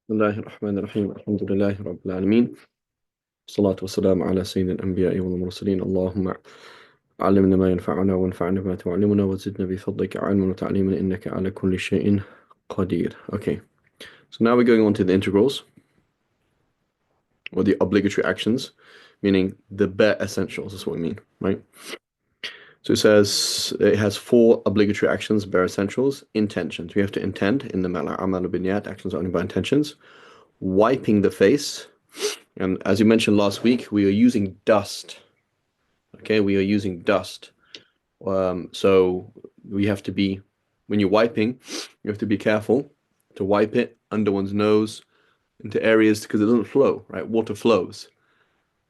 بسم الله الرحمن الرحيم الحمد لله رب العالمين والصلاة والسلام على سيد الأنبياء والمرسلين اللهم علمنا ما ينفعنا وانفعنا بما تعلمنا وزدنا بفضلك علما وتعليما إنك على كل شيء قدير. Okay, so now we're going on to the integrals or the obligatory actions, meaning the bare essentials. That's what we mean, right? So it says it has four obligatory actions, bare essentials. Intentions. We have to intend in the amal binyat. Actions are only by intentions. Wiping the face. And as you mentioned last week, we are using dust. Okay, we are using dust. So we have to be, when you're wiping, you have to be careful to wipe it under one's nose into areas because it doesn't flow, right? Water flows.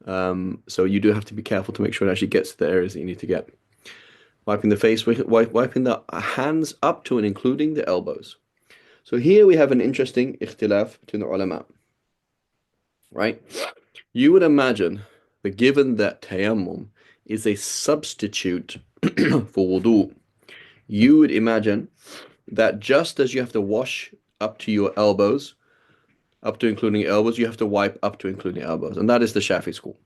So you do have to be careful to make sure it actually gets to the areas that you need to get. Wiping the face, wiping the hands up to and including the elbows. So here we have an interesting ikhtilaf between the ulama, right? You would imagine that given that tayammum is a substitute for wudu, you would imagine that just as you have to wash up to your elbows, up to including elbows, you have to wipe up to including elbows. And that is the Shafi school,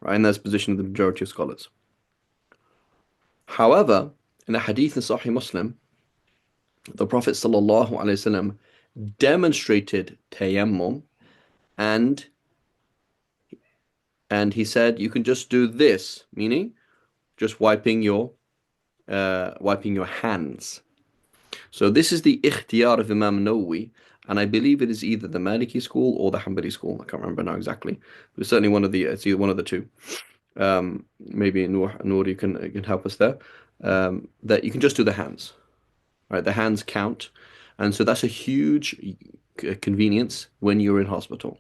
right? And that's the position of the majority of scholars. However, in a hadith in Sahih Muslim, the Prophet ﷺ demonstrated tayammum and he said you can just do this, meaning just wiping your hands. So this is the ikhtiyar of Imam Nawawi, and I believe it is either the Maliki school or the Hanbali school. I can't remember now exactly. But it's certainly it's either one of the two. Maybe Noor, you can help us there. That you can just do the hands, right? The hands count, and so that's a huge convenience when you're in hospital,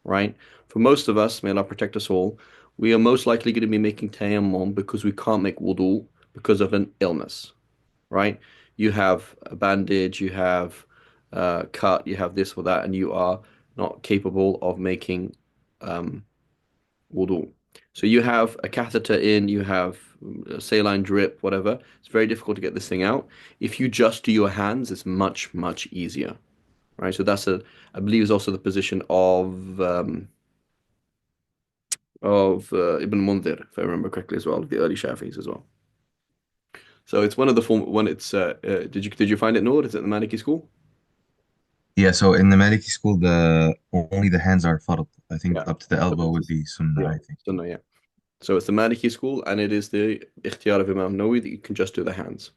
right? For most of us, may Allah protect us all, we are most likely going to be making tayammum because we can't make wudu because of an illness, right? You have a bandage, you have a cut, you have this or that, and you are not capable of making wudu. So you have a catheter in, you have a saline drip, whatever. It's very difficult to get this thing out. If you just do your hands, it's much, much easier, right? So I believe, is also the position of Ibn Mundhir, if I remember correctly, as well, the early Shafis as well. So it's one of the form when it's did you find it, Noor? Is it the Maliki school? Yeah, so in the Maliki school, the only the hands are fard. I think Yeah. up to the So elbow this would is be sunnah, yeah, I think. Sunnah, yeah. So it's the Maliki school, and it is the ikhtiyar of Imam Nawawi that you can just do the hands,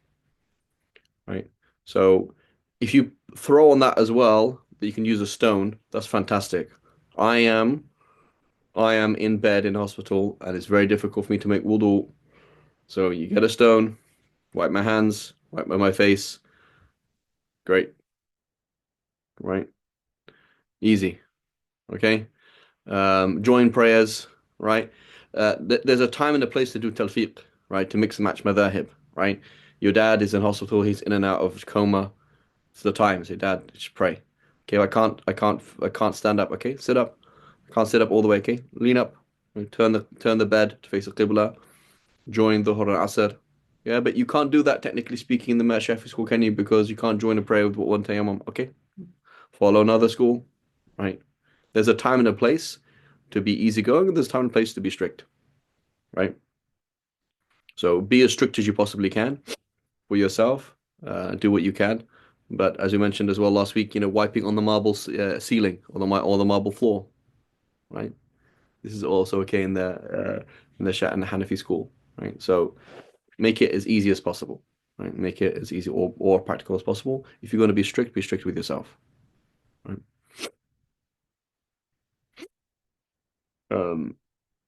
right? So if you throw on that as well, that you can use a stone, that's fantastic. I am I am in bed in hospital, and it's very difficult for me to make wudu. So you get a stone, wipe my hands, wipe my face. Great, right? Easy. Okay. Join prayers, right? There's a time and a place to do talfiq, right? To mix and match madhahib, right? Your dad is in hospital, he's in and out of coma. It's the time. Say, Dad, just pray. Okay, I can't stand up. Okay, sit up. I can't sit up all the way. Okay, lean up. Turn the bed to face the qibla. Join the Dhuhr and Asr. Yeah, but you can't do that technically speaking in the Shafi school, can you? Because you can't join a prayer with one tayammum. Okay, follow another school, right? There's a time and a place to be easygoing, and there's a time and place to be strict, right? So be as strict as you possibly can for yourself. Do what you can, but as you mentioned as well last week, wiping on the marble ceiling or the marble floor, right? This is also okay in the Shat and the Hanafi school, right? So make it as easy as possible, right? Make it as easy or practical as possible. If you're going to be strict with yourself, right? Um,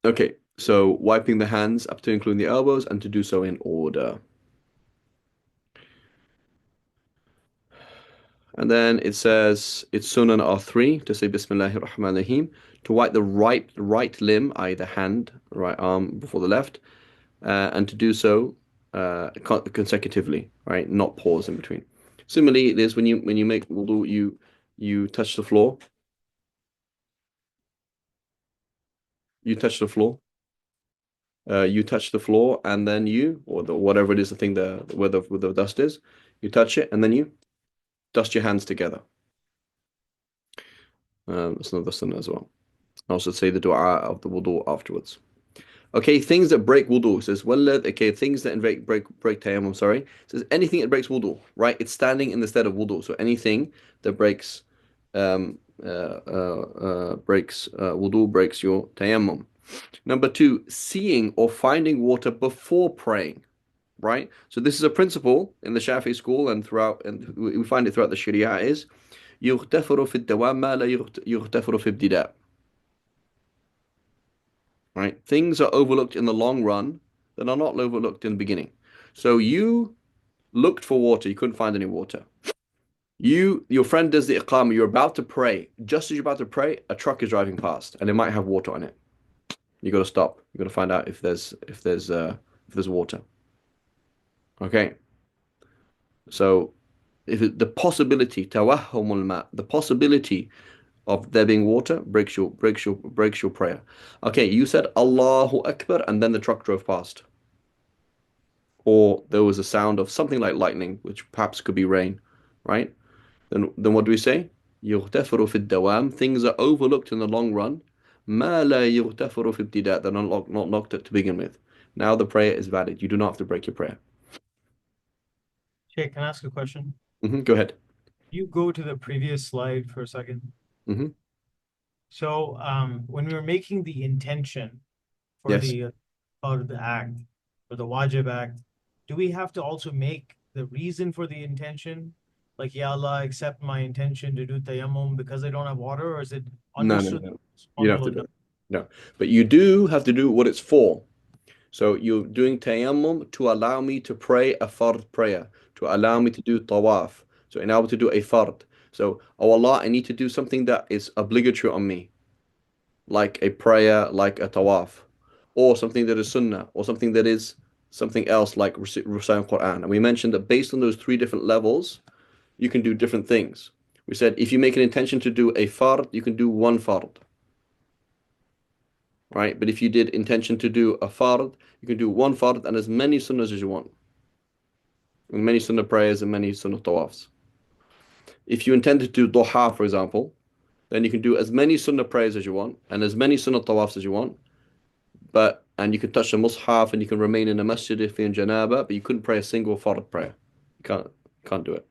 okay, so wiping the hands up to including the elbows and to do so in order. And then it says its sunan are three to say Bismillahir Rahmanir Rahim, to wipe the right limb, i.e. the hand, right arm before the left, and to do so consecutively, right? Not pause in between. Similarly, it is when you make wudu, you touch the floor, you touch the floor, you touch the floor, and then whatever it is, the thing where the dust is, you touch it, and then you dust your hands together. It's another sunnah as well. I also say the dua of the wudu afterwards. Okay, things that break wudu. It says, well, okay, things that break tayammum, sorry. It says anything that breaks wudu, right? It's standing in the stead of wudu. So anything that breaks wudu breaks your tayammum. Number two, seeing or finding water before praying, right? So this is a principle in the Shafi school and throughout, and we find it throughout the Sharia is يغتفر في الدوام ما لا يغتفر في ابتداء, right? Things are overlooked in the long run that are not overlooked in the beginning. So you looked for water, you couldn't find any water. Your friend does the iqamah, you're about to pray. Just as you're about to pray, a truck is driving past and it might have water on it. You got to stop. You got to find out if there's water. Okay. So the possibility, tawahhumul ma, the possibility of there being water breaks your prayer. Okay, you said Allahu Akbar and then the truck drove past. Or there was a sound of something like lightning, which perhaps could be rain, right? Then what do we say? يغتفر في الدوام. Things are overlooked in the long run. ما لا يغتفر في ابتداء. They're not looked at to begin with. Now the prayer is valid. You do not have to break your prayer. Okay, can I ask a question? Go ahead. You go to the previous slide for a second. hmm So, when we were making the intention for Yes. the or the act or the wajib act, do we have to also make the reason for the intention? Like, Ya Allah, accept my intention to do tayammum because I don't have water, or is it No, no, understood? no. You don't have to do it. No. But you do have to do what it's for. So you're doing tayammum to allow me to pray a fard prayer, to allow me to do tawaf, so in order to do a fard. So, oh Allah, I need to do something that is obligatory on me, like a prayer, like a tawaf, or something that is sunnah, or something that is something else like reciting Quran. And we mentioned that based on those three different levels, you can do different things. We said if you make an intention to do a fard, you can do one fard, right? But if you did intention to do a fard, you can do one fard and as many sunnahs as you want, and many sunnah prayers and many sunnah tawafs. If you intend to do duha, for example, then you can do as many sunnah prayers as you want and as many sunnah tawafs as you want. And you can touch the mushaf and you can remain in a masjid if you're in janaba, but you couldn't pray a single fard prayer. You can't do it.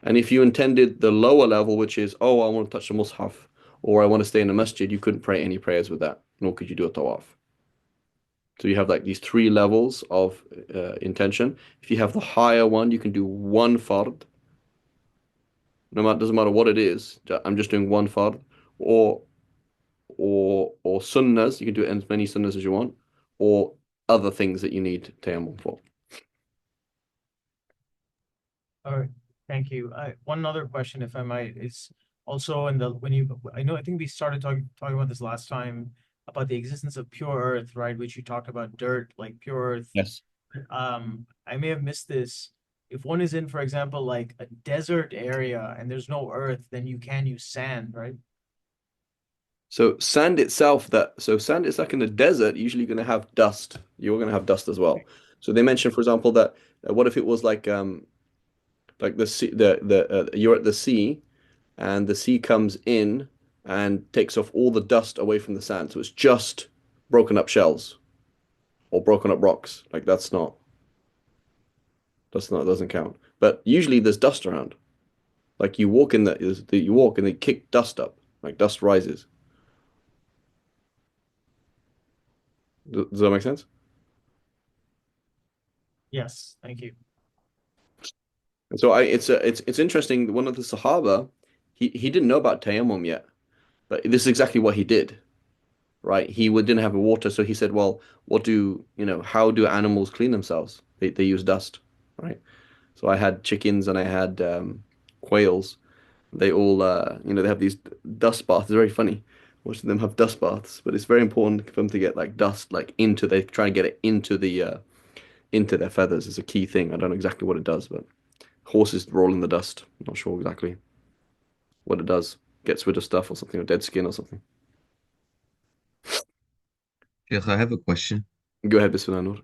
And if you intended the lower level, which is, oh, I want to touch the mushaf or I want to stay in the masjid, you couldn't pray any prayers with that, nor could you do a tawaf. So you have like these three levels of intention. If you have the higher one, you can do one fard. No matter, doesn't matter what it is. I'm just doing one fard, or or sunnahs. You can do as many sunnahs as you want, or other things that you need tayammum for. All right, thank you. One other question, if I might, is also in the when you I think we started talking about this last time about the existence of pure earth, right? Which you talked about dirt, like pure earth. Yes. I may have missed this. If one is in, for example, like a desert area and there's no earth, then you can use sand, right? So sand sand is like in the desert, usually going to have dust. You're going to have dust as well. So they mentioned, for example, that what if it was like the sea, you're at the sea and the sea comes in and takes off all the dust away from the sand. So it's just broken up shells or broken up rocks. Like that's not doesn't count. But usually there's dust around. Like you walk and they kick dust up. Like dust rises. Does that make sense? Yes, thank you. And so it's interesting. One of the Sahaba, he didn't know about tayammum yet, but this is exactly what he did, right? Didn't have water, so he said, "Well, how do animals clean themselves? They use dust, right?" So I had chickens and I had quails. They all, they have these dust baths. It's very funny watching them have dust baths, but it's very important for them to get like dust like they try and get it into their feathers. It's a key thing. I don't know exactly what it does, but horses roll in the dust. I'm not sure exactly what it does. Gets rid of stuff or something, or dead skin or something. Sheikh, I have a question. Go ahead, Bismillah Noor.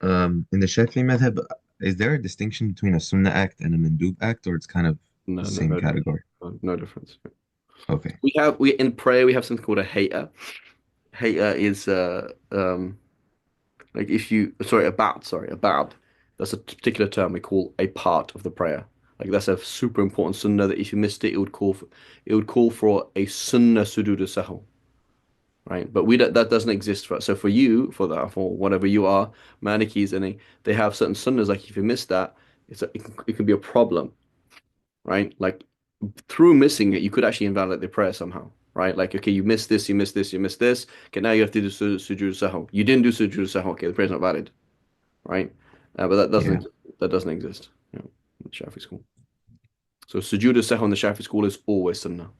In the Shafi'i madhab, is there a distinction between a sunnah act and a mandub act, or it's kind of No, the no, same no difference. category? No difference. Okay. We in prayer we have something called a hater. Hater is like if you sorry a bad. That's a particular term we call a part of the prayer. Like that's a super important sunnah that if you missed it, it would call for a sunnah sujood sahu, right? But we don't, that doesn't exist for us. So for you, for whatever you are, Malikis, and they have certain sunnahs. Like if you miss that, it can be a problem, right? Like through missing it, you could actually invalidate the prayer somehow, right? Like, okay, you missed this, you missed this, you missed this. Okay, now you have to do sujood sahwi. You didn't do sujood sahwi. Okay, the prayer's not valid, right? But Yeah. that doesn't exist, in the Shafi school. So sujood sahwi in the Shafi school is always sunnah,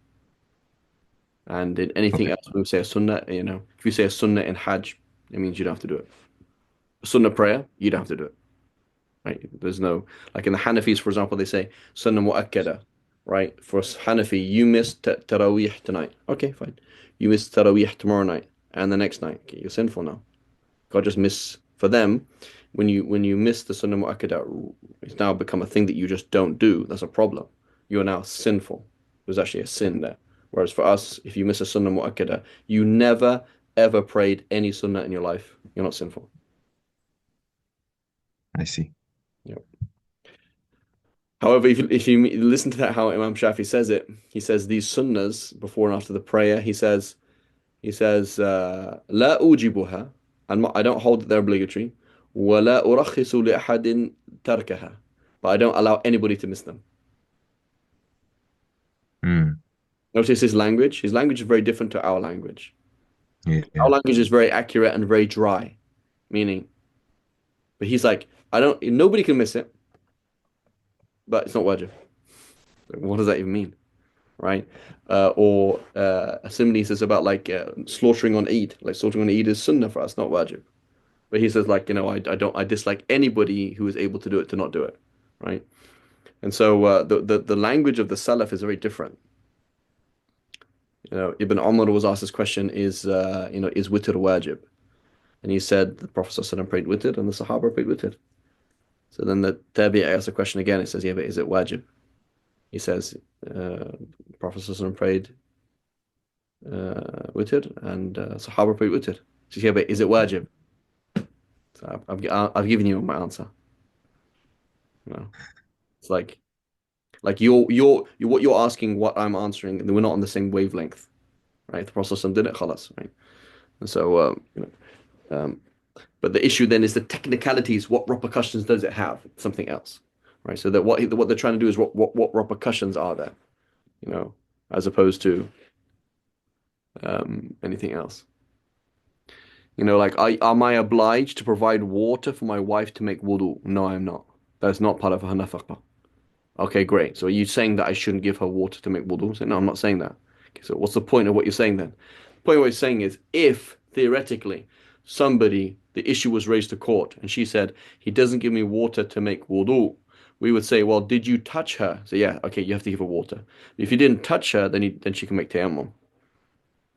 and in anything Okay. else, when we say a sunnah, if you say a sunnah in Hajj, it means you don't have to do it. A sunnah prayer, you don't have to do it. Right? There's no like in the Hanafis, for example, they say Sunnah Mu'akkada, right? For Hanafi, you missed Taraweeh tonight. Okay, fine. You missed Taraweeh tomorrow night and the next night. Okay, you're sinful now. God just miss for them when you miss the Sunnah Mu'akkada, it's now become a thing that you just don't do. That's a problem. You're now sinful. There's actually a sin there. Whereas for us, if you miss a Sunnah Mu'akkada, you never ever prayed any Sunnah in your life. You're not sinful. I see. Yep. However, if you listen to that, how Imam Shafi says it, he says these sunnahs before and after the prayer. He says لا أوجبها, I don't hold that they're obligatory. ولا أرخص لأحد تركها, but I don't allow anybody to miss them. Mm. Notice his language. His language is very different to our language. Yeah. Our Yeah. language is very accurate and very dry, meaning. But he's like, I don't. Nobody can miss it, but it's not wajib. What does that even mean? Right? Or similarly says about like slaughtering on Eid. Like slaughtering on Eid is sunnah for us, not wajib. But he says like, I dislike anybody who is able to do it to not do it. Right? And so the language of the Salaf is very different. Ibn Umar was asked this question, is witr wajib? And he said the Prophet ﷺ prayed witr and the Sahaba prayed witr. So then the Tabi'i asked the question again. He says, yeah, but is it wajib? He says, Prophet ﷺ prayed witr and Sahaba prayed witr. So yeah, but is it wajib? So I've given you my answer. It's like you what you're asking, what I'm answering, and we're not on the same wavelength, right? The Prophet ﷺ did it, khalas, right? And so but the issue then is the technicalities. What repercussions does it have? Something else, right? So that what they're trying to do is what repercussions are there, as opposed to anything else. Like, am I obliged to provide water for my wife to make wudu? No, I'm not. That's not part of her nafaqah. Okay, great. So are you saying that I shouldn't give her water to make wudu? No, I'm not saying that. Okay, so what's the point of what you're saying then? The point of what you're saying is if theoretically the issue was raised to court and she said, he doesn't give me water to make wudu, we would say, well, did you touch her? So yeah, okay, you have to give her water. If you didn't touch her, then she can make tayammum.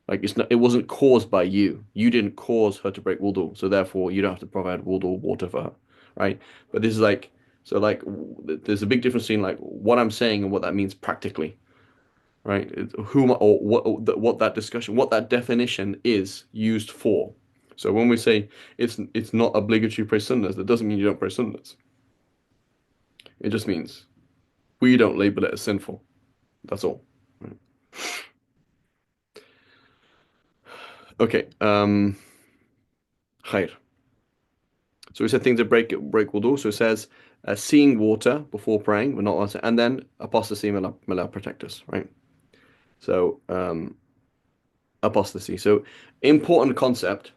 Like it wasn't caused by you. You didn't cause her to break wudu, so therefore you don't have to provide wudu water for her, right? But this is like so like there's a big difference between like what I'm saying and what that means practically, right? Who or what that discussion, what that definition is used for. So when we say it's not obligatory to pray sunnahs, that doesn't mean you don't pray sunnahs. It just means we don't label it as sinful. That's all. Right? Okay. Khair. So we said things that break wudu. So it says seeing water before praying, we're not allowed to, and then apostasy may not protect us, right? So apostasy. So important concept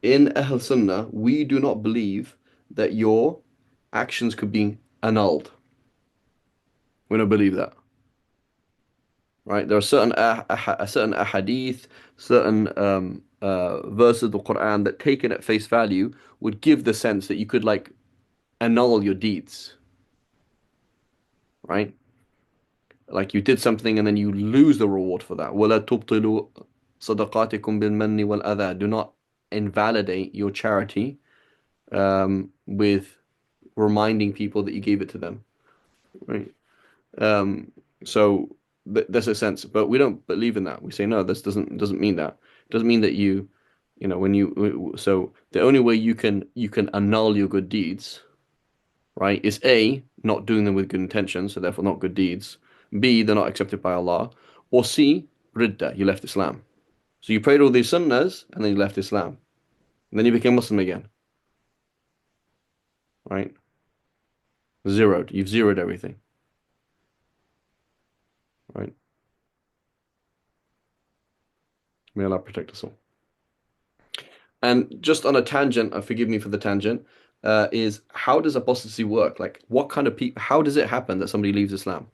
in Ahl Sunnah, we do not believe that your actions could be annulled. We don't believe that, right? There are certain ahadith, certain verses of the Quran that taken at face value would give the sense that you could like annul your deeds, right? Like you did something and then you lose the reward for that. وَلَا تُبْطِلُوا صَدَقَاتِكُمْ بِالْمَنِّ وَالْأَذَى. Do not invalidate your charity with reminding people that you gave it to them, right? So That's a sense, but we don't believe in that. We say no, this doesn't mean that. It doesn't mean that when so the only way you can annul your good deeds, right, is A, not doing them with good intentions, so therefore not good deeds. B, they're not accepted by Allah. Or C, ridda, you left Islam. So you prayed all these sunnahs and then you left Islam. And then you became Muslim again, right? Zeroed. You've zeroed everything, right? May Allah protect us all. And just on a tangent, forgive me for the tangent, is how does apostasy work? Like, what kind of people? How does it happen that somebody leaves Islam?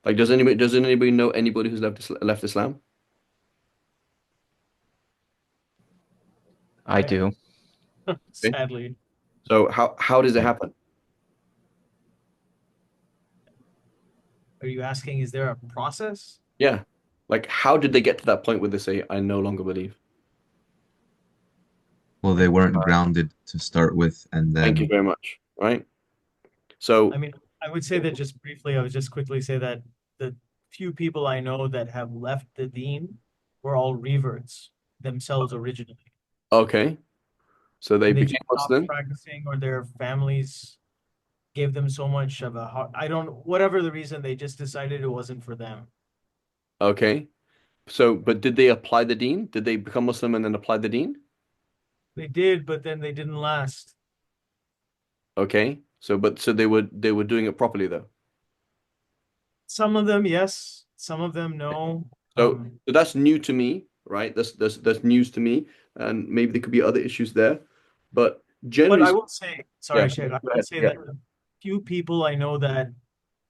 Like, does anybody know anybody who's left Islam? I do. Sadly. So how does it happen? Are you asking, is there a process? Yeah, like how did they get to that point where they say, "I no longer believe"? Well, they weren't grounded to start with, and Thank you then very much. Right. So I mean, I would say that just briefly, I would just quickly say that the few people I know that have left the deen were all reverts themselves originally. okay, so they And they became just stopped Muslim. practicing, or their families gave them so much of a hard, I don't, whatever the reason, they just decided it wasn't for them. Okay. So, but did they apply the deen? Did they become Muslim and then apply the deen? They did, but then they didn't last. Okay. So they were doing it properly though. Some of them, yes. Some of them, no. So that's new to me, right? That's news to me, and maybe there could be other issues there, but But generally, I will say, yeah. sorry, Sheikh, I Go will ahead. say Yeah. that the few people I know that,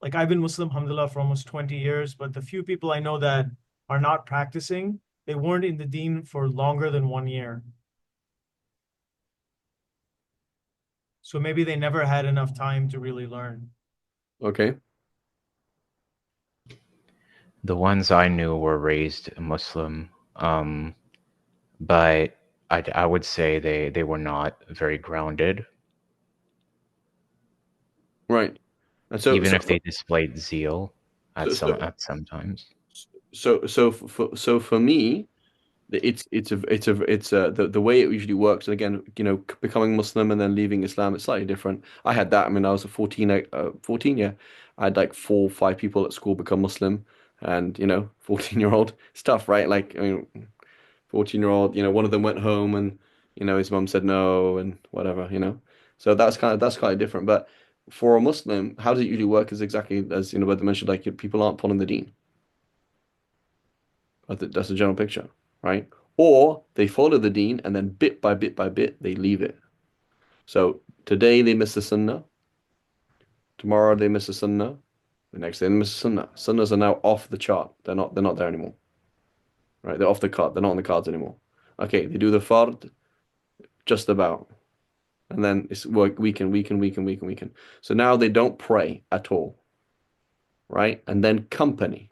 like, I've been Muslim, alhamdulillah, for almost 20 years, but the few people I know that are not practicing, they weren't in the deen for longer than 1 year. So maybe they never had enough time to really learn. Okay. The ones I knew were raised Muslim, but I would say they were not very grounded, Right. And so even so if they displayed zeal so so at sometimes. so for me, the way it usually works. And again, becoming Muslim and then leaving Islam, it's slightly different. I had that. I mean, I was a 14, yeah. I had like 4 or 5 people at school become Muslim, and 14-year-old stuff, right? Like, I mean, 14-year-old, one of them went home and his mum said no and whatever. So that's kind of different. But for a Muslim, how does it usually work? Is exactly as what they mentioned, like people aren't following the deen. That's the general picture, right? Or they follow the deen and then bit by bit by bit they leave it. So today they miss the sunnah, tomorrow they miss the sunnah, the next day they miss the sunnah. Sunnahs are now off the chart. They're not there anymore. Right? They're off the card. They're not on the cards anymore. Okay, they do the fard just about. And then it's work weaken, weaken, weaken, weaken, weaken. So now they don't pray at all. Right? And then company.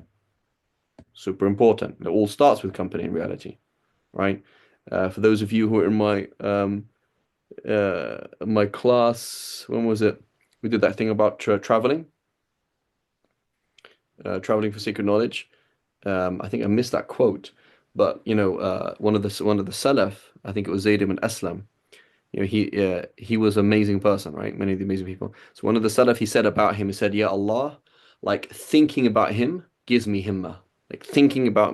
Super important. It all starts with company in reality. Right? For those of you who are in my class, when was it? We did that thing about traveling for secret knowledge. I think I missed that quote, but one of the Salaf, I think it was Zayd ibn Aslam. He was an amazing person, right? Many of the amazing people. So one of the Salaf, he said about him, he said, "Ya Allah, like thinking about him gives me himmah. Like thinking about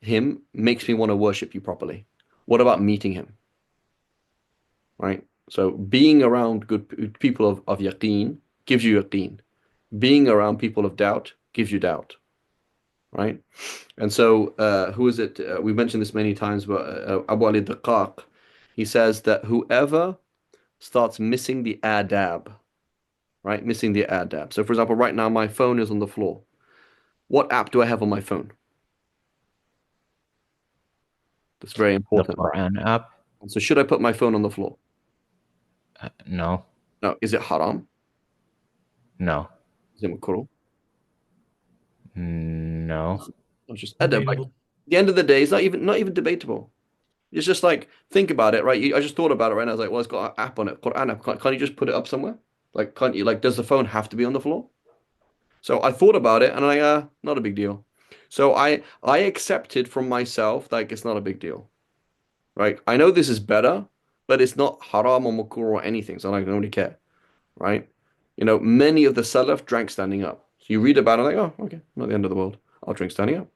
him makes me want to worship you properly. What about meeting him?" Right? So being around good people of yaqeen gives you yaqeen. Being around people of doubt gives you doubt, right? And so, who is it? We mentioned this many times, but Abu Ali Daqqaq, he says that whoever starts missing the adab, right? Missing the adab. So, for example, right now my phone is on the floor. What app do I have on my phone? That's very The important. Quran app? So, should I put my phone on the floor? No, No. Is it haram? no, Is it makruh? no. It's just adab. Like, Debatable. at the end of the day, it's not even debatable. It's just like think about it, right? I just thought about it right now. I was like, well, it's got an app on it, Quran app. Can't you just put it up somewhere? Like, can't you? Like, does the phone have to be on the floor? So I thought about it and not a big deal. So I accepted from myself that it's not a big deal, right? I know this is better, but it's not haram or makruh or anything, so I don't really care, right? Many of the Salaf drank standing up. So you read about it like, oh, okay, not the end of the world. I'll drink standing up.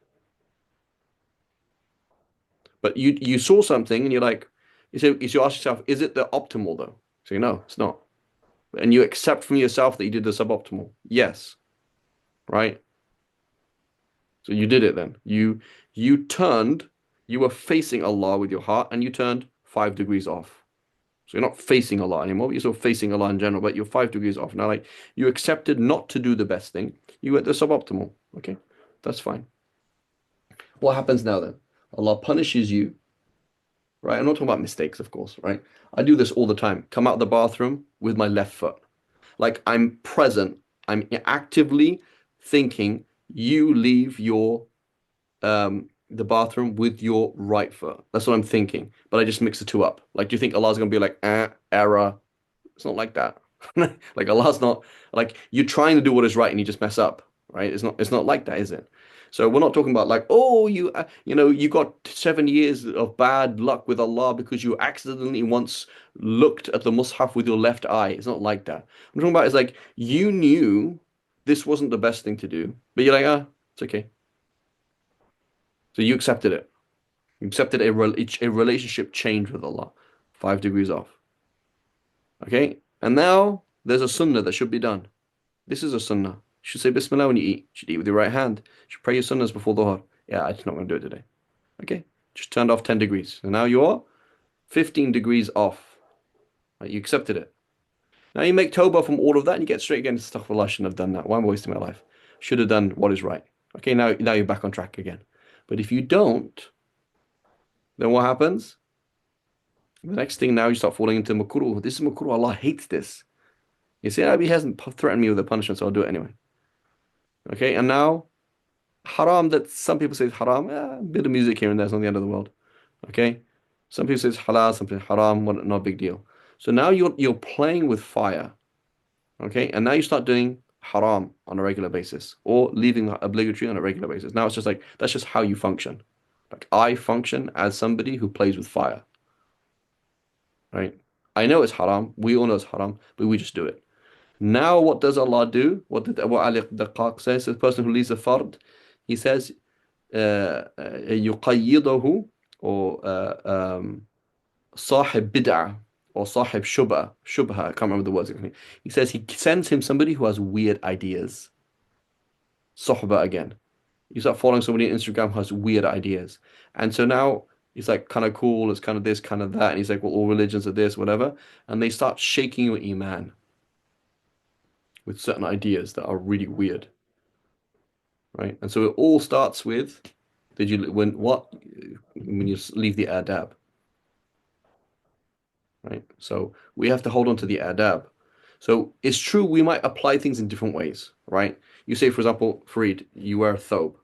But you saw something and you're like, you ask yourself, is it the optimal though? So no, it's not. And you accept from yourself that you did the suboptimal. Yes, right? So you did it then. You turned, you were facing Allah with your heart, and you turned 5 degrees off. So you're not facing Allah anymore, but you're still facing Allah in general, but you're 5 degrees off. Now, like you accepted not to do the best thing, you went the suboptimal. Okay, that's fine. What happens now then? Allah punishes you, right? I'm not talking about mistakes, of course, right? I do this all the time. Come out of the bathroom with my left foot. Like I'm present, I'm actively thinking you leave your the bathroom with your right foot. That's what I'm thinking. But I just mix the two up. Like, do you think Allah's gonna be like, error? It's not like that. Like Allah's not like you're trying to do what is right and you just mess up, right? It's not like that, is it? So we're not talking about like, oh, you got 7 years of bad luck with Allah because you accidentally once looked at the mushaf with your left eye. It's not like that. I'm talking about is like you knew this wasn't the best thing to do, but you're like, it's okay. So you accepted it. You accepted a relationship change with Allah, 5 degrees off. Okay, and now there's a sunnah that should be done. This is a sunnah. You should say Bismillah when you eat. You should eat with your right hand. You should pray your sunnahs before dhuhr. Yeah, I'm just not going to do it today. Okay, just turned off 10 degrees. So now you're 15 degrees off. Right, you accepted it. Now you make tawbah from all of that and you get straight again. Astaghfirullah, I shouldn't have done that. Why am I wasting my life? Should have done what is right. Okay, now you're back on track again. But if you don't, then what happens? The next thing now you start falling into makruh. This is makruh. Allah hates this. You say, he hasn't threatened me with a punishment, so I'll do it anyway. Okay, and now haram that some people say is haram, a bit of music here and there is not the end of the world. Okay, some people say it's halal, some people say haram, not a big deal. So now you're playing with fire. Okay, and now you start doing haram on a regular basis or leaving obligatory on a regular basis. Now it's just like that's just how you function. Like I function as somebody who plays with fire. Right? I know it's haram. We all know it's haram, but we just do it. Now, what does Allah do? What did Abu Ali Daqqaq says? The person who leaves a fard, he says, يقيضه or صاحب bid'ah or صاحب shubha. I can't remember the words exactly. He says he sends him somebody who has weird ideas. Sohbah again. You start following somebody on Instagram who has weird ideas. And so now it's like kind of cool, it's kind of this, kind of that. And he's like, well, all religions are this, whatever. And they start shaking your iman with certain ideas that are really weird. Right? And so it all starts with when you leave the adab. Right? So we have to hold on to the adab. So it's true we might apply things in different ways, right? You say, for example, Farid, you wear a thobe.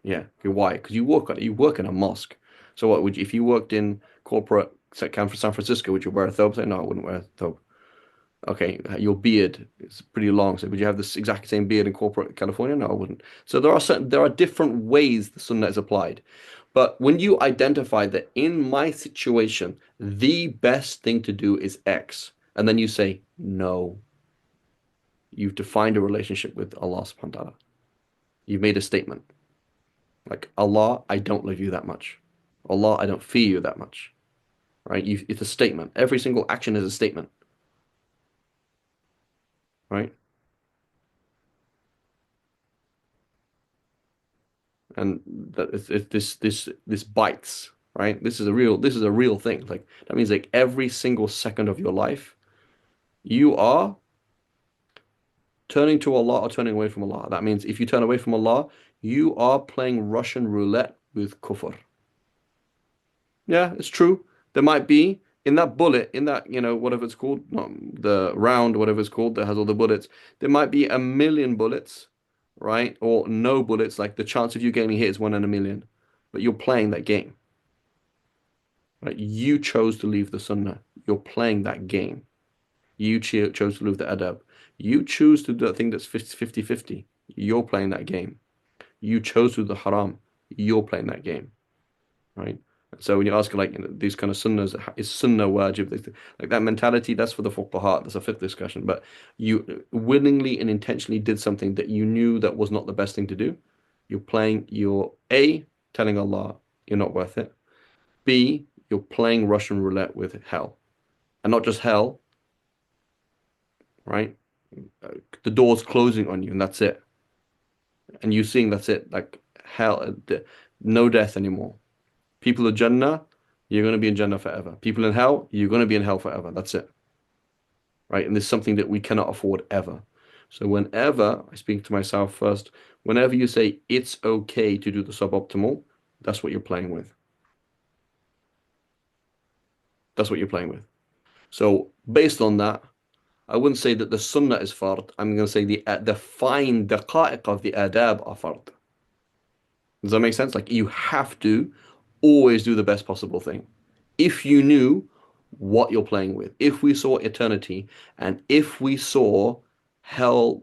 Yeah. Okay, why? Because you work in a mosque. So what would you, if you worked in corporate San Francisco, would you wear a thobe? Say, no, I wouldn't wear a thobe. Okay, your beard is pretty long. So would you have this exact same beard in corporate California? No, I wouldn't. So there are different ways the sunnah is applied. But when you identify that in my situation, the best thing to do is X, and then you say, no, you've defined a relationship with Allah subhanahu wa ta'ala. You've made a statement. Like, Allah, I don't love you that much. Allah, I don't fear you that much. Right? It's a statement. Every single action is a statement. Right? And that it's this bites, right? This is a real thing. Like that means like every single second of your life, you are turning to Allah or turning away from Allah. That means if you turn away from Allah, you are playing Russian roulette with kufr. Yeah, it's true. There might be in that bullet, in that, whatever it's called, not the round, whatever it's called, that has all the bullets, there might be a million bullets, right? Or no bullets, like the chance of you getting hit is 1 in 1 million. But you're playing that game. Right? You chose to leave the sunnah. You're playing that game. You chose to leave the adab. You choose to do that thing that's 50-50. You're playing that game. You chose to do the haram. You're playing that game, right? So when you ask like these kind of sunnahs, is sunnah wajib? Like that mentality, that's for the fuqaha. That's a fifth discussion. But you willingly and intentionally did something that you knew that was not the best thing to do. You're A, telling Allah you're not worth it. B, you're playing Russian roulette with hell. And not just hell, right? The door's closing on you and that's it. And you seeing that's it, like hell, no death anymore. People of Jannah, you're going to be in Jannah forever. People in hell, you're going to be in hell forever. That's it. Right? And this is something that we cannot afford ever. So whenever I speak to myself first, whenever you say it's okay to do the suboptimal, that's what you're playing with. That's what you're playing with. So based on that, I wouldn't say that the sunnah is fard. I'm going to say the fine daqa'iq of the adab are fard. Does that make sense? Like you have to always do the best possible thing. If you knew what you're playing with, if we saw eternity and if we saw hell,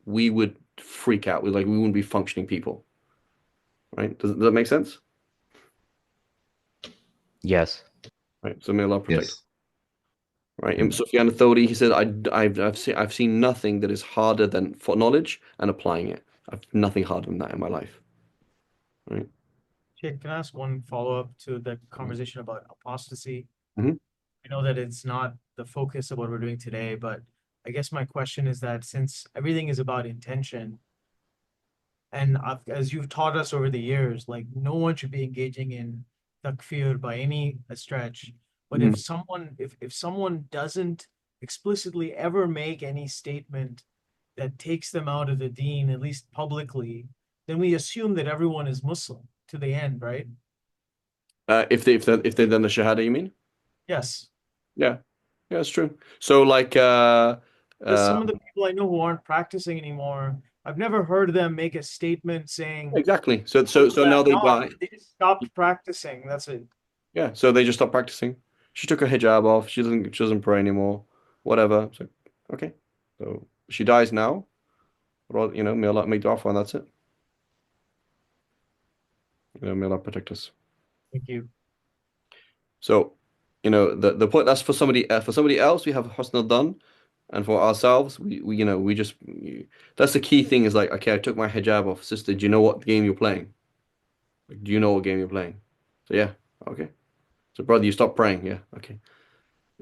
we would freak out. We wouldn't be functioning people. Right? Does that make sense? Yes. Right. So may Allah protect. Yes. Right. Imam Sufyan al-Thawri, he said, I've seen nothing that is harder than for knowledge and applying it. I've nothing harder than that in my life. Right. Sheikh, can I ask one follow-up to the conversation about apostasy? Mhm. I know that it's not the focus of what we're doing today, but I guess my question is that since everything is about intention, and as you've taught us over the years, like no one should be engaging in takfir by any stretch. But Mhm. if someone doesn't explicitly ever make any statement that takes them out of the deen, at least publicly, then we assume that everyone is Muslim to the end, right? If they've done the shahada, you mean? Yes. Yeah. Yeah, it's true. So like Because uh some of the people I know who aren't practicing anymore, I've never heard them make a statement saying, exactly. So "I'm now they not." die. They just stopped practicing. That's it. Yeah, so they just stopped practicing. She took her hijab off. She doesn't pray anymore. Whatever. So okay. So she dies now. Well, may Allah make dua for her, and that's it. May Allah protect us. Thank you. So, the point that's for somebody else we have husnul done, and for ourselves we just that's the key thing is like, okay, I took my hijab off, sister. Do you know what game you're playing? Like, do you know what game you're playing? So yeah, okay. So brother, you stop praying. Yeah, okay.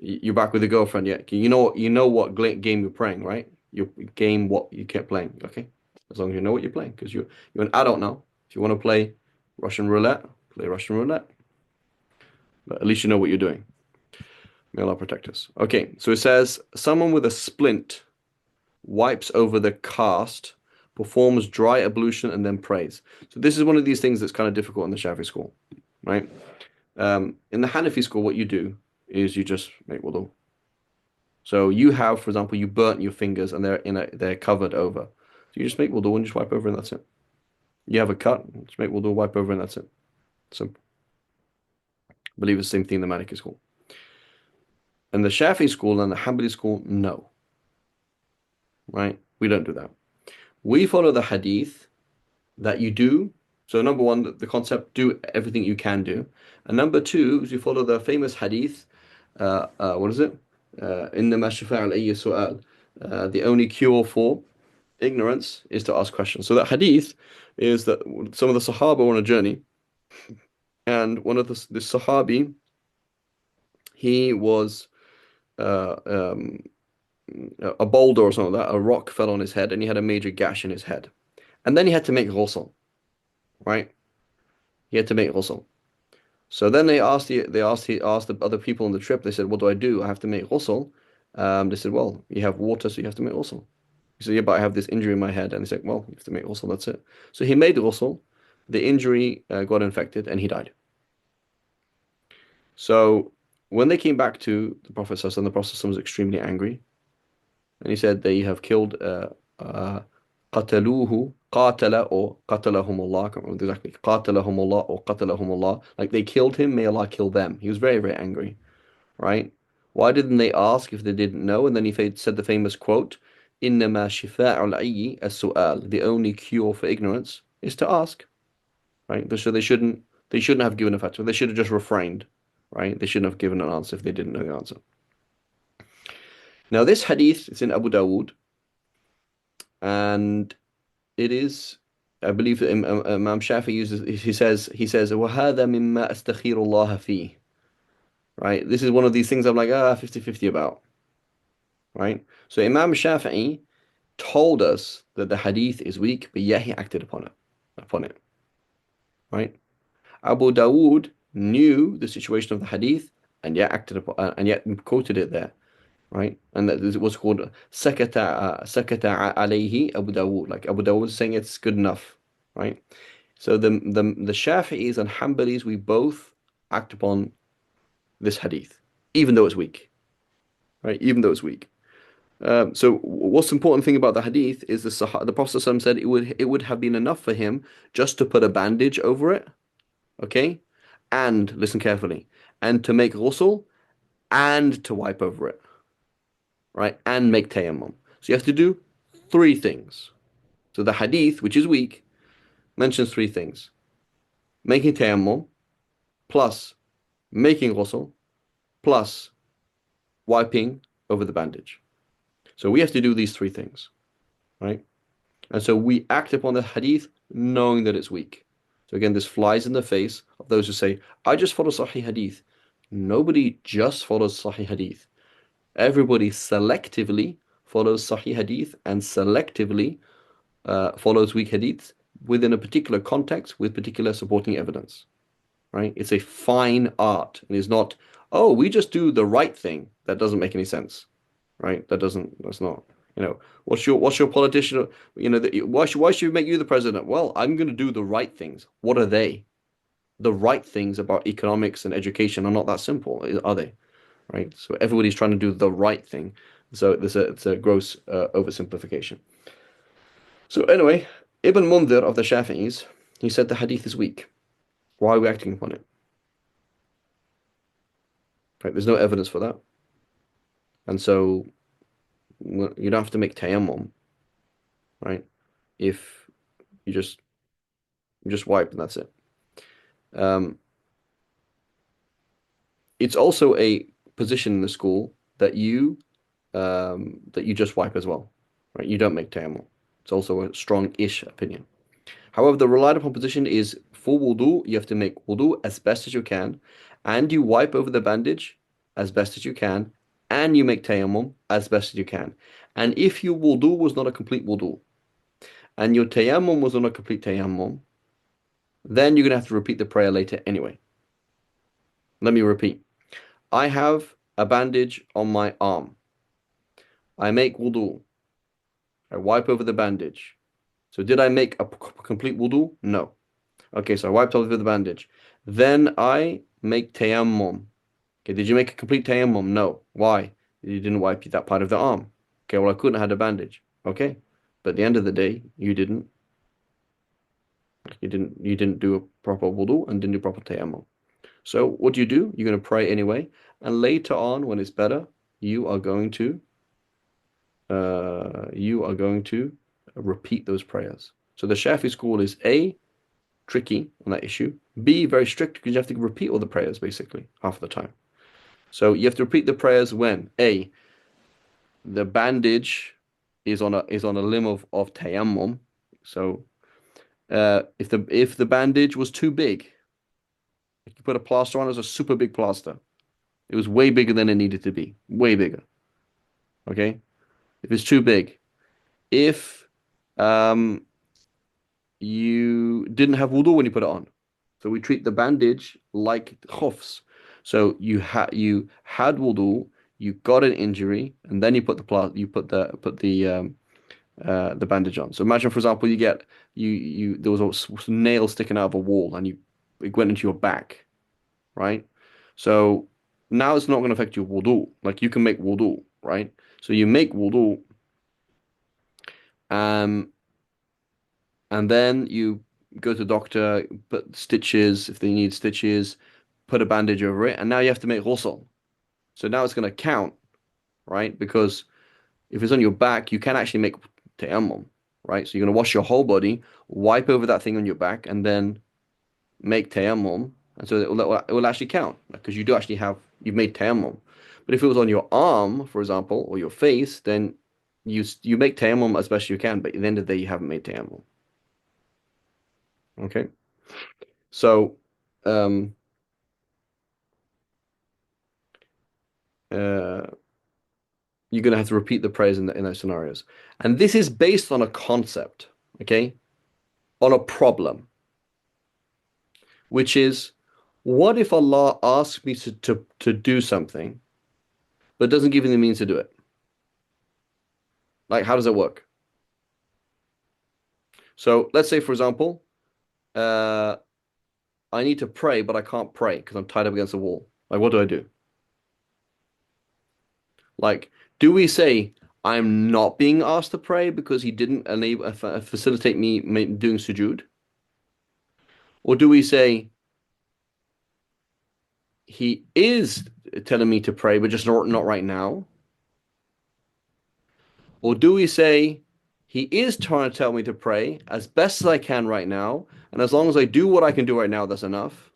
You're back with your girlfriend. Yeah, you know what game you're playing, right? Your game what you kept playing. Okay, as long as you know what you're playing, because you're an adult now. If you want to play Russian roulette, play Russian roulette. But at least you know what you're doing. May Allah protect us. Okay, so it says someone with a splint wipes over the cast, performs dry ablution, and then prays. So this is one of these things that's kind of difficult in the Shafi school, right? In the Hanafi school, what you do is you just make wudu. So you have, for example, you burnt your fingers and they're covered over. So you just make wudu and just wipe over and that's it. You have a cut, just make wudu, wipe over and that's it. Simple. I believe it's the same thing in the Maliki school. In the Shafi school and the Hanbali school, no. Right? We don't do that. We follow the hadith that you do. So number one, the concept, do everything you can do. And number two is you follow the famous hadith. What is it? إنما الشفاعة لأي سؤال. The only cure for ignorance is to ask questions. So that hadith is that some of the Sahaba were on a journey, and one of the Sahabi, he was uh, um, a boulder or something like that, a rock fell on his head, and he had a major gash in his head. And then he had to make ghusl, right? He had to make ghusl. So then he asked the other people on the trip. They said, "What do I do? I have to make ghusl." They said, "Well, you have water, so you have to make ghusl." He said, "Yeah, but I have this injury in my head." And he said, "Well, you have to make ghusl. That's it." So he made the ghusl. The injury got infected, and he died. So when they came back to the Prophet ﷺ, the Prophet ﷺ was extremely angry, and he said they have killed قتلوه قاتل or قتلهم Allah. I can't remember exactly. قاتلهم Allah or قتلهم Allah. Like they killed him, may Allah kill them. He was very, very angry, right? Why didn't they ask if they didn't know? And then he said the famous quote, إِنَّمَا شِفَاءُ الْعِيِّ السُّؤَالِ. The only cure for ignorance is to ask, right? So they shouldn't have given a fatwa. They should have just refrained, right? They shouldn't have given an answer if they didn't know the answer. Now this hadith is in Abu Dawood, and it is, I believe that Imam Shafi he says, وَهَذَا مِمَّا أَسْتَخِيرُ اللَّهَ فِيهِ. Right? This is one of these things I'm like, 50-50 about. Right? So Imam Shafi'i told us that the hadith is weak, but yet he acted upon it. Right? Abu Dawood knew the situation of the hadith and yet acted upon and yet quoted it there. Right? And that is what's called sakata alayhi Abu Dawood. Like Abu Dawood saying it's good enough. Right? So the Shafi'is and Hanbalis, we both act upon this hadith, even though it's weak. Right? Even though it's weak. So what's the important thing about the hadith is the Prophet ﷺ said it would have been enough for him just to put a bandage over it, okay? And listen carefully, and to make ghusl and to wipe over it, right? And make tayammum. So you have to do three things. So the hadith, which is weak, mentions three things: making tayammum, plus making ghusl, plus wiping over the bandage. So we have to do these three things, right? And so we act upon the hadith knowing that it's weak. So again, this flies in the face of those who say, I just follow Sahih Hadith. Nobody just follows Sahih Hadith. Everybody selectively follows Sahih Hadith and selectively follows weak Hadith within a particular context with particular supporting evidence. Right? It's a fine art. It is not, oh, we just do the right thing. That doesn't make any sense. Right? That's not. What's your politician? Why should we make you the president? Well, I'm going to do the right things. What are they? The right things about economics and education are not that simple, are they? Right? So everybody's trying to do the right thing. So it's a gross oversimplification. So anyway, Ibn Mundhir of the Shafi'is, he said the hadith is weak. Why are we acting upon it? Right? There's no evidence for that. And so you don't have to make tayammum, right? If you just wipe and that's it. It's also a position in the school that you just wipe as well, right? You don't make tayammum. It's also a strong-ish opinion. However, the relied upon position is for wudu, you have to make wudu as best as you can, and you wipe over the bandage as best as you can, and you make tayammum as best as you can. And if your wudu was not a complete wudu, and your tayammum was not a complete tayammum, then you're going to have to repeat the prayer later anyway. Let me repeat. I have a bandage on my arm. I make wudu. I wipe over the bandage. So did I make a complete wudu? No. Okay, so I wiped over the bandage. Then I make tayammum. Okay, did you make a complete tayammum? No. Why? You didn't wipe that part of the arm. Okay, well, I couldn't have had a bandage. Okay, but at the end of the day, you didn't do a proper wudu and didn't do proper tayammum. So what do? You're going to pray anyway, and later on, when it's better, you are going to repeat those prayers. So the Shafi school is A, tricky on that issue, B, very strict because you have to repeat all the prayers basically half the time. So you have to repeat the prayers when A, the bandage is on a limb of tayammum. So if the bandage was too big, you put a plaster on as a super big plaster. It was way bigger than it needed to be. Way bigger. Okay? If it's too big. If you didn't have wudu when you put it on. So we treat the bandage like khufs. So you had wudu, you got an injury, and then you put the bandage on. So imagine, for example, there was a nail sticking out of a wall, and it went into your back, right? So now it's not going to affect your wudu. Like you can make wudu, right? So you make wudu, and then you go to the doctor, put stitches if they need stitches, put a bandage over it, and now you have to make ghusl. So now it's going to count, right? Because if it's on your back, you can actually make tayammum, right? So you're going to wash your whole body, wipe over that thing on your back, and then make tayammum. And so it will actually count because you do actually you've made tayammum. But if it was on your arm, for example, or your face, then you make tayammum as best you can, but at the end of the day, you haven't made tayammum. Okay? So, um, uh, you're going to have to repeat the prayers in those scenarios. And this is based on a concept, okay? On a problem, which is what if Allah asks me to do something, but doesn't give me the means to do it? Like, how does it work? So let's say, for example, uh, I need to pray, but I can't pray because I'm tied up against the wall. Like, what do I do? Like, do we say I'm not being asked to pray because he didn't facilitate me doing sujood? Or do we say he is telling me to pray, but just not right now? Or do we say he is trying to tell me to pray as best as I can right now, and as long as I do what I can do right now, that's enough?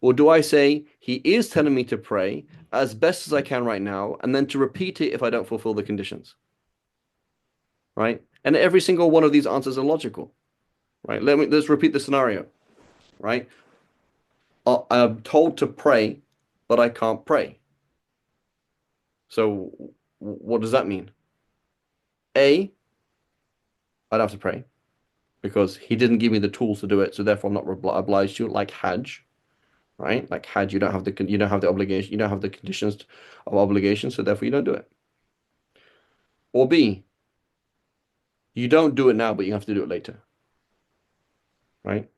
Or do I say he is telling me to pray as best as I can right now, and then to repeat it if I don't fulfill the conditions? Right? And every single one of these answers are logical. Right? Let's repeat the scenario. Right? I'm told to pray, but I can't pray. So what does that mean? A, I'd have to pray because he didn't give me the tools to do it, so therefore I'm not obliged to, like Hajj, right? Like Hajj, you don't have the obligation, you don't have the conditions of obligation, so therefore you don't do it. Or B, you don't do it now, but you have to do it later, right?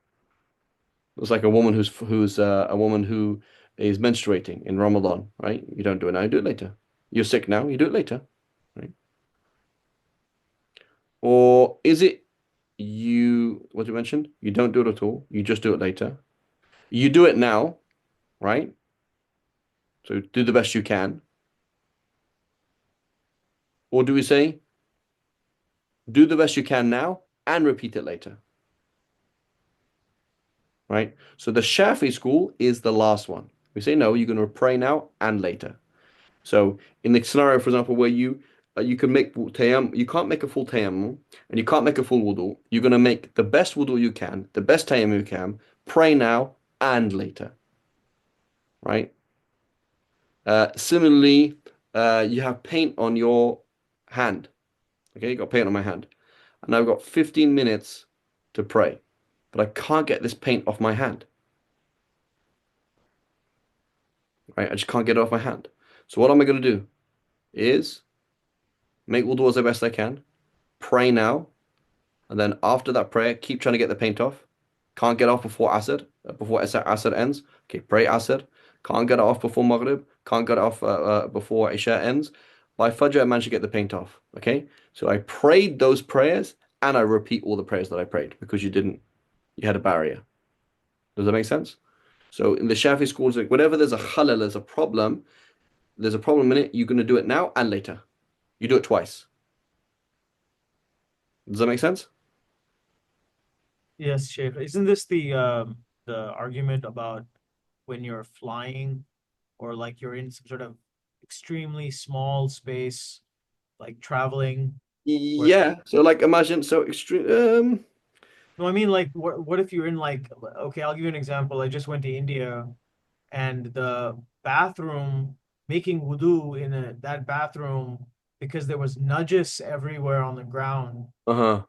It's like a woman who's a woman who is menstruating in Ramadan, right? You don't do it now, you do it later. You're sick now, you do it later, right? Or is it what did you mention? You don't do it at all, you just do it later. You do it now, right? So do the best you can. Or do we say, do the best you can now and repeat it later? Right? So the Shafi school is the last one. We say, no, you're going to pray now and later. So in the scenario, for example, where you can make tayammum, you can't make a full tayammum and you can't make a full wudu. You're going to make the best wudu you can, the best tayammum you can, pray now and later. Right? Similarly, you have paint on your hand. Okay, you got paint on my hand. And I've got 15 minutes to pray, but I can't get this paint off my hand. Right? I just can't get it off my hand. So what am I going to do? Is make wudu as the best I can, pray now, and then after that prayer, keep trying to get the paint off. Can't get off before Asr ends. Okay, pray Asr. Can't get it off before Maghrib. Can't get it off before Isha ends. By Fajr, I managed to get the paint off. Okay, so I prayed those prayers and I repeat all the prayers that I prayed because you had a barrier. Does that make sense? So in the Shafi schools, like whenever there's a khalal, there's a problem in it, you're going to do it now and later. You do it twice. Does that make sense? Yes, Sheikh. Isn't this the argument about when you're flying or like you're in some sort of extremely small space, like traveling, where Yeah. So like imagine so extreme. no, I mean like what if you're in like okay, I'll give you an example. I just went to India and the bathroom making wudu in that bathroom because there was najis everywhere on the ground. Uh-huh.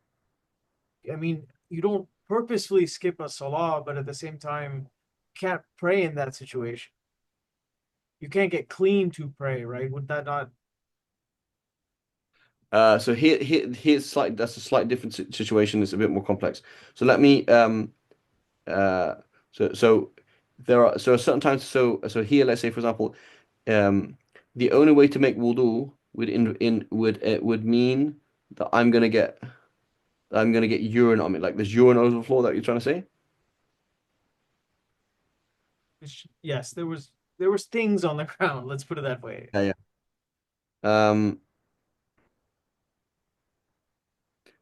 I mean, you don't purposefully skip a salah, but at the same time, can't pray in that situation. You can't get clean to pray, right? Would that not? So here's that's a slightly different situation. It's a bit more complex. So let me uh so there are certain times so here let's say for example the only way to make wudu would mean that I'm gonna get urine on me, like there's urine over the floor that you're trying to say. Yes, there was. there was things on the ground. Let's put it that way. Yeah, yeah.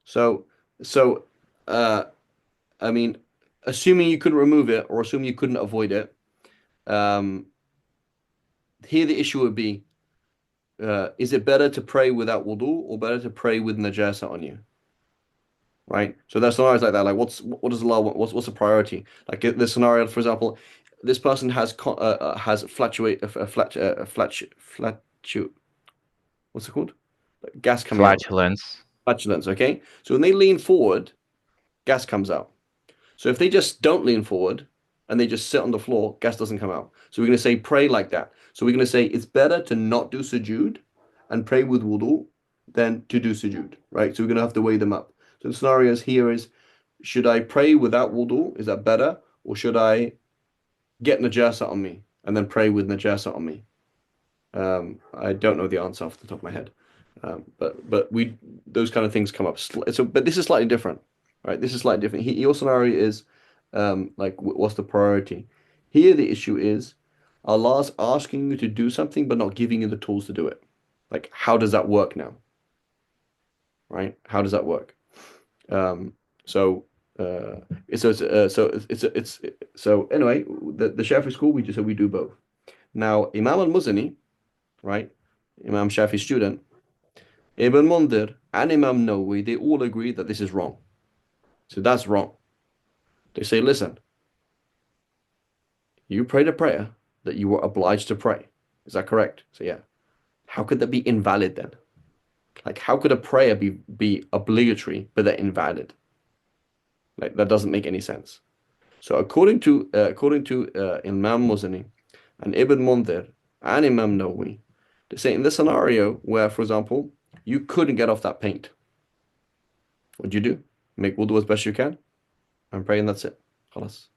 So, so, uh, I mean, assuming you couldn't remove it or assuming you couldn't avoid it, um, here the issue would be, is it better to pray without wudu or better to pray with najasa on you? Right? So there's scenarios like that. Like, what does Allah want? What's the priority? Like the scenario, for example, this person has flatulate, what's it called? Gas coming out. Flatulence. Flatulence. Okay. So when they lean forward, gas comes out. So if they just don't lean forward and they just sit on the floor, gas doesn't come out. So we're going to say pray like that. So we're going to say it's better to not do sujood and pray with wudu than to do sujood, right? So we're going to have to weigh them up. So the scenarios here is, should I pray without wudu? Is that better? Or should I get najasa on me and then pray with najasa on me? I don't know the answer off the top of my head. But we those kind of things come up. But this is slightly different, right? This is slightly different. Your scenario is like what's the priority? Here the issue is Allah's asking you to do something but not giving you the tools to do it. Like how does that work now? Right? How does that work? Um, so so anyway, the Shafi school we just said we do both. Now Imam al-Muzani, right? Imam Shafi's student. Ibn Mundir and Imam Nawawi, they all agree that this is wrong. So that's wrong. They say, listen, you prayed a prayer that you were obliged to pray. Is that correct? So yeah. How could that be invalid then? Like, how could a prayer be obligatory but they're invalid? Like, that doesn't make any sense. So according to Imam Muzani and Ibn Mundir and Imam Nawawi, they say in this scenario where, for example, you couldn't get off that paint. What'd you do? Make wudu as best you can and pray, and that's it. Khalas.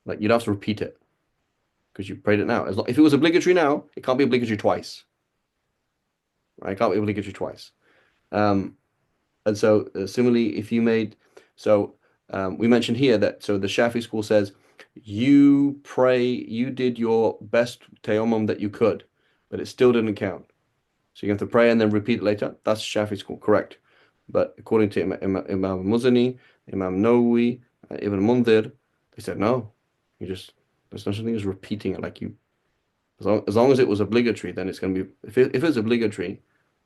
Like you'd have to repeat it because you prayed it now. If it was obligatory now, it can't be obligatory twice. Right? It can't be obligatory twice. And so similarly, if you made we mentioned here that so the Shafi school says you did your best tayammum that you could, but it still didn't count. So you have to pray and then repeat it later. That's Shafi school, correct. But according to Imam Muzani, Imam Nawawi, Ibn Mundhir, they said no. There's no such thing as repeating it like you. As long as it was obligatory, then it's going to be. If it's obligatory,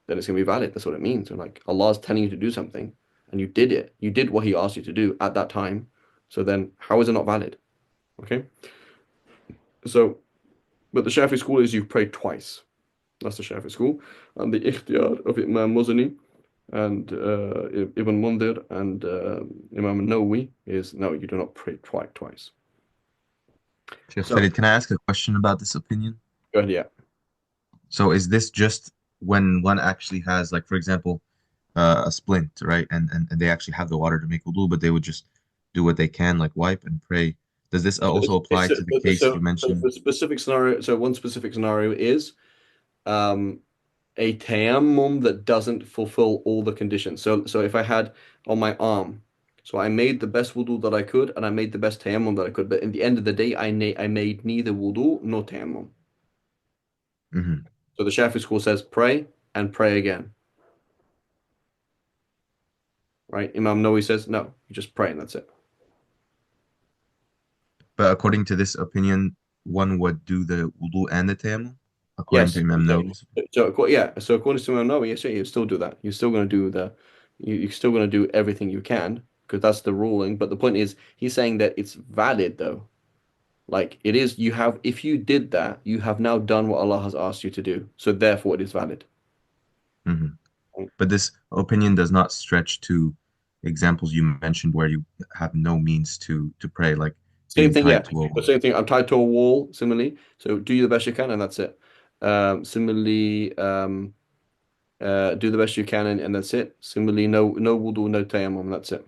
then it's going to be valid. That's what it means. So like Allah is telling you to do something, and you did it. You did what He asked you to do at that time. So then, how is it not valid? Okay. So, but the Shafi school is you pray twice. That's the Shafi school, and the ikhtiyar of Imam Muzani and Ibn Mundhir and Imam Nawawi is no, you do not pray twice. Sheikh So, Farid, can I ask a question about this opinion? go ahead, yeah. So is this just when one actually has, like, for example, a splint, right? And they actually have the water to make wudu, but they would just do what they can, like wipe and pray. Does this also apply to the case you mentioned? The specific scenario. So one specific scenario is um, a tayammum that doesn't fulfill all the conditions. So if I had on my arm, so I made the best wudu that I could, and I made the best tayammum that I could. But in the end of the day, I made neither wudu nor tayammum. Hmm. So the Shafi school says pray and pray again. Right? Imam Nawawi says no, you just pray and that's it. But according to this opinion, one would do the wudu and the tayammum, according to Yes. Imam So, Nawawi. yeah. So according to Imam Nawawi, yes, yeah, you still do that. You're still going to do you're still going to do everything you can because that's the ruling. But the point is, he's saying that it's valid though. Like it is, if you did that, you have now done what Allah has asked you to do. So therefore, it is valid. Hmm. But this opinion does not stretch to examples you mentioned where you have no means to pray, like Same being thing, yeah. tied to a The wall. same thing. I'm tied to a wall. Similarly, so do the best you can, and that's it. Similarly, do the best you can, and that's it. Similarly, no wudu, no tayammum, that's it.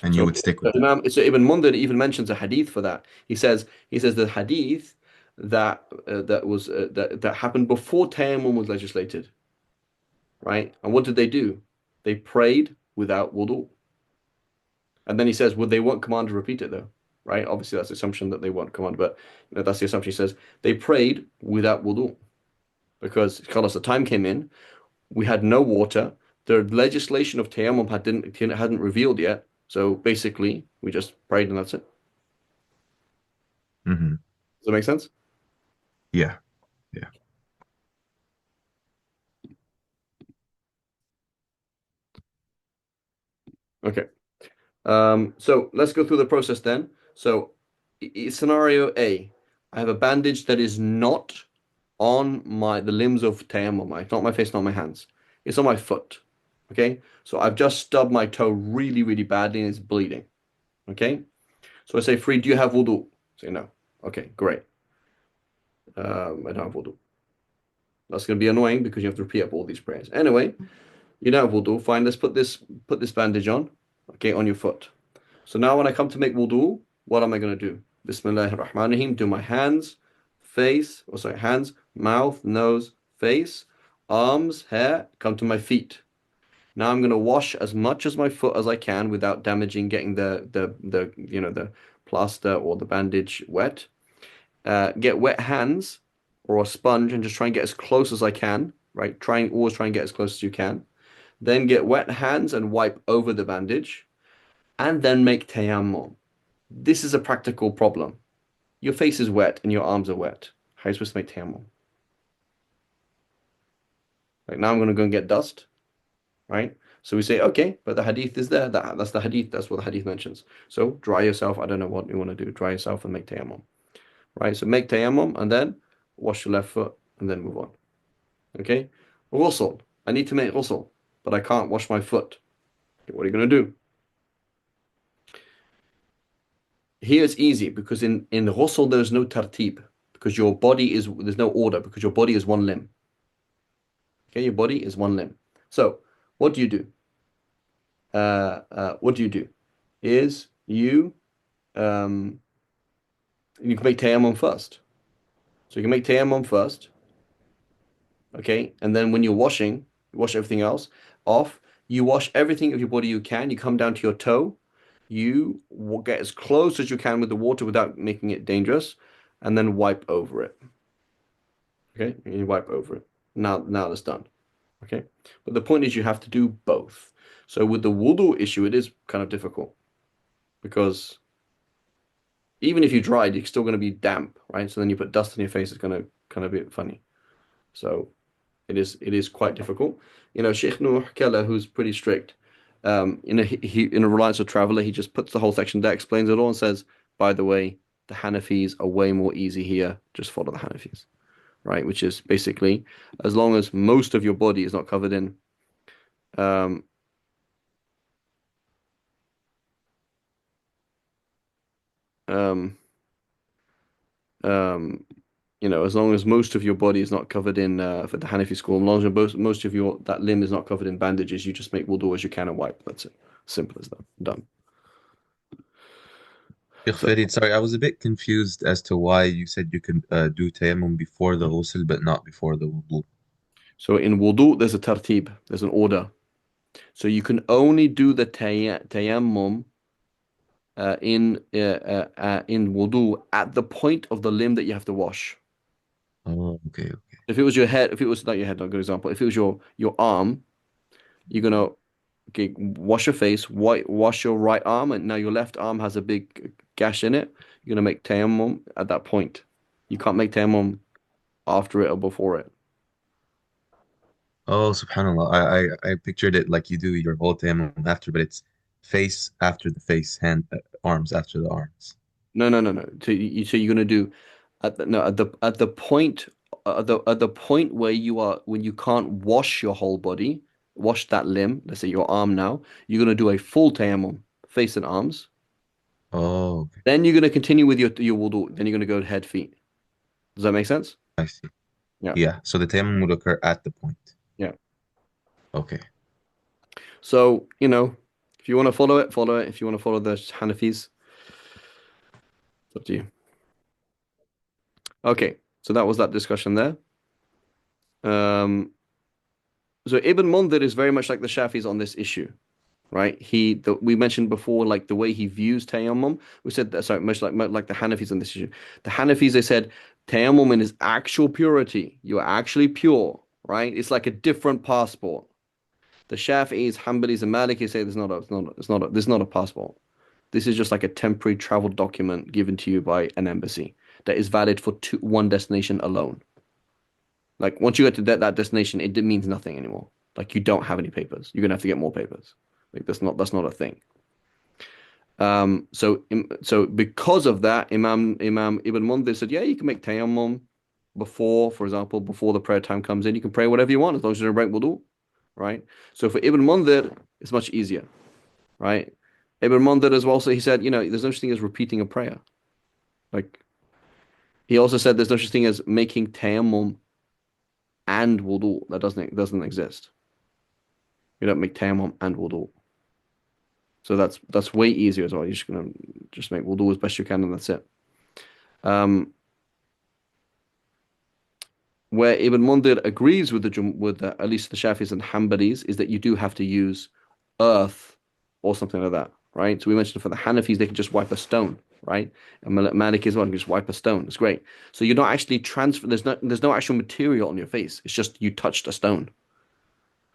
And you So would stick with that. So Ibn Mundhir even mentions a hadith for that. He says the hadith that happened before tayammum was legislated, right? And what did they do? They prayed without wudu. And then he says, well, they weren't commanded to repeat it though. right? Obviously, that's the assumption that they won't come on, but that's the assumption. He says they prayed without wudu because the time came in, we had no water. The legislation of tayammum hadn't revealed yet. So basically, we just prayed and that's it. Hmm. Does that make sense? Yeah. Yeah. Okay. So let's go through the process then. So scenario A, I have a bandage that is not on the limbs of tayammum, right? Not my face, not my hands. It's on my foot. Okay. So I've just stubbed my toe really, really badly and it's bleeding. Okay. So I say, Free, do you have wudu? Say no. Okay, great. I don't have wudu. That's going to be annoying because you have to repeat up all these prayers. Anyway, you don't have wudu. Fine, let's put this bandage on. Okay, on your foot. So now when I come to make wudu, what am I going to do? Bismillahir Rahmanir Rahim. Do my hands, face, hands, mouth, nose, face, arms, hair, come to my feet. Now I'm going to wash as much as my foot as I can without getting the plaster or the bandage wet. Get wet hands or a sponge and just try and get as close as I can, right? Always try and get as close as you can. Then get wet hands and wipe over the bandage and then make tayammum. This is a practical problem. Your face is wet and your arms are wet. How are you supposed to make tayammum? Like now I'm going to go and get dust, right? So we say, okay, but the hadith is there. That's the hadith. That's what the hadith mentions. So dry yourself. I don't know what you want to do. Dry yourself and make tayammum, right? So make tayammum and then wash your left foot and then move on. Okay? Ghusl. I need to make ghusl, but I can't wash my foot. Okay, what are you going to do? Here it's easy because in ghusl there's no tartib because there's no order because your body is one limb. Okay, your body is one limb. So what do you do? What do you do? Is you can make tayammum first. So you can make tayammum first, okay? And then when you're washing, you wash everything else off. You wash everything of your body you can. You come down to your toe. You get as close as you can with the water without making it dangerous, and then wipe over it. Okay, and you wipe over it. Now that's done. Okay, but the point is you have to do both. So with the wudu issue, it is kind of difficult because even if you dried, you're still going to be damp, right? So then you put dust on your face, it's going to kind of be funny. So it is quite difficult. Sheikh Nuh Keller, who's pretty strict, he in a Reliance of Traveler, he just puts the whole section there, explains it all, and says, by the way, the Hanafis are way more easy here. Just follow the Hanafis, right? Which is basically as long as most of your body is not covered in um, um, um, as long as most of your body is not covered in for the Hanafi school, as long as most of your that limb is not covered in bandages, you just make wudu as you can and wipe. That's it. Simple as that. Done. Sheikh So, Farid, sorry, I was a bit confused as to why you said you can do tayammum before the ghusl, but not before the wudu. so in wudu, there's a tartib, there's an order. So you can only do the tayammum in wudu at the point of the limb that you have to wash. Oh, okay, okay. If it was your head, if it was not your head, not a good example. If it was your arm, you're gonna okay, wash your face, wash your right arm, and now your left arm has a big gash in it. You're gonna make tayammum at that point. You can't make tayammum after it or before it. Oh, subhanallah. I pictured it like you do your whole tayammum after, but it's face after the face, arms after the arms. No, no, no, no. So you're gonna do no at the point where when you can't wash your whole body, wash that limb. Let's say your arm now. You're gonna do a full tayammum, face and arms. Oh, okay. Then you're gonna continue with your wudu. Then you're gonna go head feet. Does that make sense? I see. Yeah. Yeah, so the tayammum would occur at the point. Yeah. Okay. So, if you want to follow it, follow it. If you want to follow the Hanafis, it's up to you. Okay, so that was that discussion there. So Ibn Mundhir is very much like the Shafis on this issue. right? We mentioned before, like the way he views tayammum. We said that, sorry, much like the Hanafis on this issue. The Hanafis, they said tayammum in its actual purity, you're actually pure, right? It's like a different passport. The Shafi'is, Hanbalis, and Malikis say this is not a passport. This is just like a temporary travel document given to you by an embassy that is valid for one destination alone. Like once you get to that destination, it means nothing anymore. Like you don't have any papers. You're gonna have to get more papers. Like that's not a thing. So because of that, Imam Ibn Mundhir said, yeah, you can make tayammum before, for example, before the prayer time comes in. You can pray whatever you want as long as you don't break wudu, right? So for Ibn Mundhir, it's much easier, right? Ibn Mundhir as well. So he said, there's no such thing as repeating a prayer. Like he also said, there's no such thing as making tayammum and wudu. That doesn't exist. You don't make tayammum and wudu. So that's way easier as well. You're just gonna just make wudu as best you can, and that's it. Where Ibn Mundhir agrees with at least the Shafis and Hanbalis is that you do have to use earth or something like that, right? So we mentioned for the Hanafis they can just wipe a stone, right? And Malik as well can just wipe a stone. It's great. So you're not actually transfer. There's no actual material on your face. It's just you touched a stone.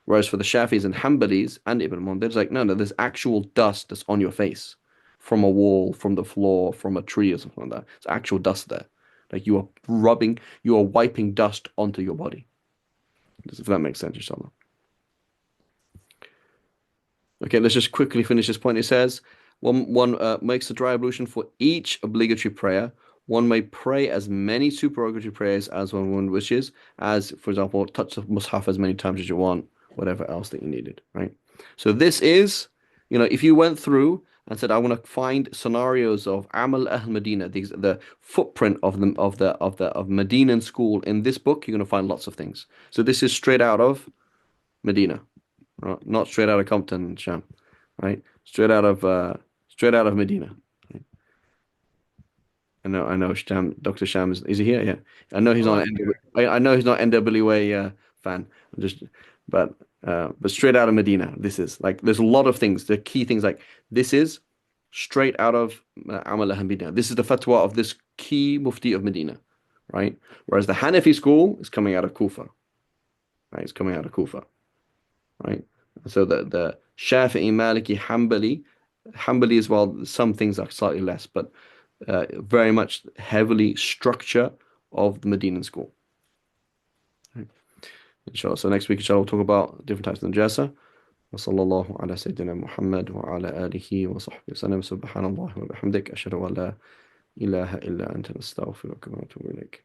Whereas for the Shafis and Hanbalis and Ibn Mundhir, it's like, no, there's actual dust that's on your face from a wall, from the floor, from a tree or something like that. It's actual dust there. Like you are wiping dust onto your body. If that makes sense, inshallah. Okay, let's just quickly finish this point. It says, one makes a dry ablution for each obligatory prayer. One may pray as many supererogatory prayers as one wishes, as, for example, touch the mushaf as many times as you want, whatever else that you needed, right? So this is, if you went through and said, I want to find scenarios of Amal Ahl Medina, the footprint of Medinan school in this book, you're going to find lots of things. So this is straight out of Medina, right? Not straight out of Compton, Sham, right? Straight out of Medina. Right? I know Dr. Sham is he here? Yeah. I know he's not I know he's not NWA fan. But straight out of Medina. This is like there's a lot of things. The key things like this is straight out of Amal Medina. This is the fatwa of this key mufti of Medina, right? Whereas the Hanafi school is coming out of Kufa, right? It's coming out of Kufa, right? So the Shafi'i, Maliki, Hanbali as well. Some things are slightly less, but very much heavily structure of the Medinan school. Right. Inshallah. So next week, inshallah, we'll talk about different types of najasa. وصلى الله على سيدنا محمد وعلى آله وصحبه وسلم سبحان الله وبحمدك أشهد أن لا إله إلا أنت نستغفرك ونتوب إليك